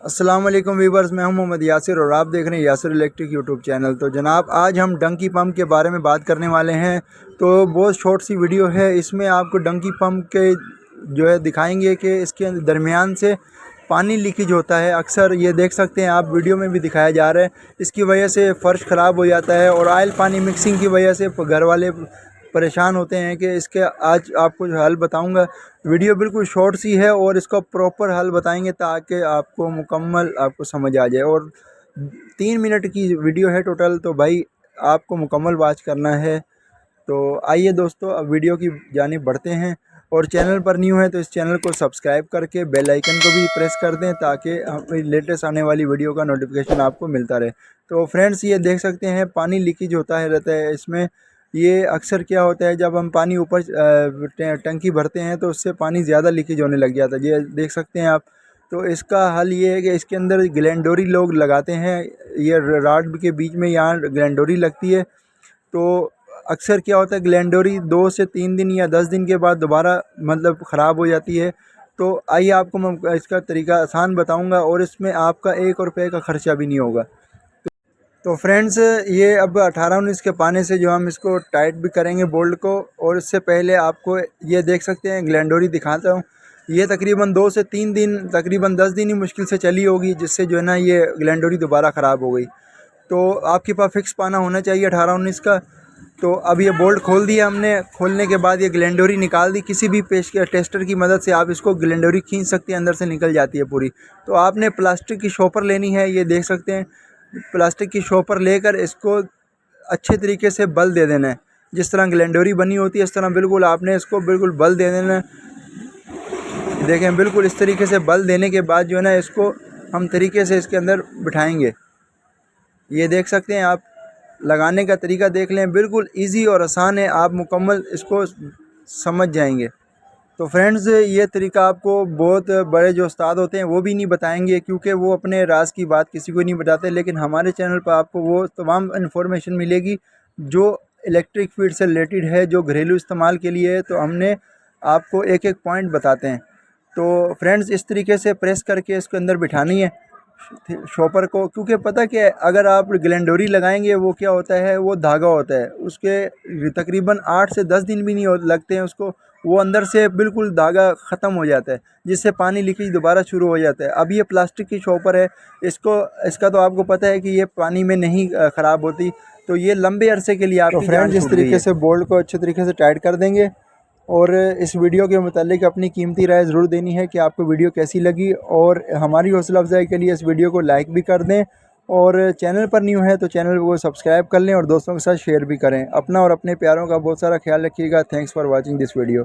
अस्सलाम वालेकुम वीवर्स, मैं हूं मोहम्मद यासिर और आप देख रहे हैं यासिर इलेक्ट्रिक यूट्यूब चैनल। तो जनाब, आज हम डंकी पंप के बारे में बात करने वाले हैं। तो बहुत शॉर्ट सी वीडियो है, इसमें आपको डंकी पंप के जो है दिखाएंगे कि इसके दरमियान से पानी लीकेज होता है। अक्सर ये देख सकते हैं आप, वीडियो में भी दिखाया जा रहा है। इसकी वजह से फ़र्श ख़राब हो जाता है और ऑयल पानी मिक्सिंग की वजह से घर वाले परेशान होते हैं कि इसके आज आपको जो हल बताऊंगा। वीडियो बिल्कुल शॉर्ट सी है और इसका प्रॉपर हल बताएंगे ताकि आपको मुकम्मल आपको समझ आ जाए। और 3 मिनट की वीडियो है टोटल, तो भाई आपको मुकम्मल वॉच करना है। तो आइए दोस्तों, अब वीडियो की जानिब बढ़ते हैं। और चैनल पर न्यू है तो इस चैनल को सब्सक्राइब करके बेल आइकन को भी प्रेस कर दें ताकि लेटेस्ट आने वाली वीडियो का नोटिफिकेशन आपको मिलता रहे। तो फ्रेंड्स, ये देख सकते हैं पानी लीकेज होता है रहता है इसमें। ये अक्सर क्या होता है, जब हम पानी ऊपर टंकी भरते हैं तो उससे पानी ज़्यादा लीकेज होने लग जाता है। ये देख सकते हैं आप। तो इसका हल ये है कि इसके अंदर ग्लैंडोरी लोग लगाते हैं। ये राड के बीच में यहाँ ग्लैंडोरी लगती है। तो अक्सर क्या होता है, ग्लैंडोरी 2 से 3 दिन या 10 दिन के बाद दोबारा मतलब ख़राब हो जाती है। तो आइए आपको मैं इसका तरीका आसान बताऊंगा और इसमें आपका 1 रुपये का ख़र्चा भी नहीं होगा। तो फ्रेंड्स, ये अब 18-19 के पाने से जो हम इसको टाइट भी करेंगे बोल्ट को। और इससे पहले आपको ये देख सकते हैं, ग्लैंडोरी दिखाता हूँ। ये तकरीबन 2 से 3 दिन, तकरीबन 10 दिन ही मुश्किल से चली होगी, जिससे जो है ना ये ग्लैंडोरी दोबारा ख़राब हो गई। तो आपके पास फिक्स पाना होना चाहिए 18-19 का। तो अब ये बोल्ट खोल दिया हमने। खोलने के बाद ये ग्लैंडोरी निकाल दी। किसी भी पेश के टेस्टर की मदद से आप इसको ग्लैंडोरी खींच सकते हैं, अंदर से निकल जाती है पूरी। तो आपने प्लास्टिक की शॉपर लेनी है, ये देख सकते हैं। प्लास्टिक की शॉपर लेकर इसको अच्छे तरीके से बल दे देना है। जिस तरह ग्लैंडोरी बनी होती है इस तरह बिल्कुल आपने इसको बिल्कुल बल दे देना है। देखें, बिल्कुल इस तरीके से बल देने के बाद जो है ना, इसको हम तरीके से इसके अंदर बिठाएंगे। ये देख सकते हैं आप। लगाने का तरीका देख लें, बिल्कुल इजी और आसान है, आप मुकम्मल इसको समझ जाएंगे। तो फ्रेंड्स, ये तरीका आपको बहुत बड़े जो उस्ताद होते हैं वो भी नहीं बताएंगे, क्योंकि वो अपने राज की बात किसी को नहीं बताते। लेकिन हमारे चैनल पर आपको वो तमाम इन्फॉर्मेशन मिलेगी जो इलेक्ट्रिक फील्ड से रिलेटेड है, जो घरेलू इस्तेमाल के लिए है। तो हमने आपको एक एक पॉइंट बताते हैं। तो फ्रेंड्स, इस तरीके से प्रेस करके इसके अंदर बिठानी है शॉपर को। क्योंकि पता क्या है, अगर आप ग्लैंडोरी लगाएंगे, वो क्या होता है, वो धागा होता है, उसके तकरीबन 8 से 10 दिन भी नहीं लगते हैं उसको। वो अंदर से बिल्कुल धागा ख़त्म हो जाता है, जिससे पानी लीकेज दोबारा शुरू हो जाता है। अब ये प्लास्टिक की शॉपर है, इसका तो आपको पता है कि ये पानी में नहीं ख़राब होती। तो ये लंबे अरसे के लिए आपकी फ्रेंड इस तरीके से बोल्ट को अच्छे तरीके से टाइट कर देंगे। और इस वीडियो के मुतालिक अपनी कीमती राय ज़रूर देनी है कि आपको वीडियो कैसी लगी। और हमारी हौसला अफजाई के लिए इस वीडियो को लाइक भी कर दें। और चैनल पर न्यू है तो चैनल को सब्सक्राइब कर लें और दोस्तों के साथ शेयर भी करें। अपना और अपने प्यारों का बहुत सारा ख्याल रखिएगा। Thanks for watching this video.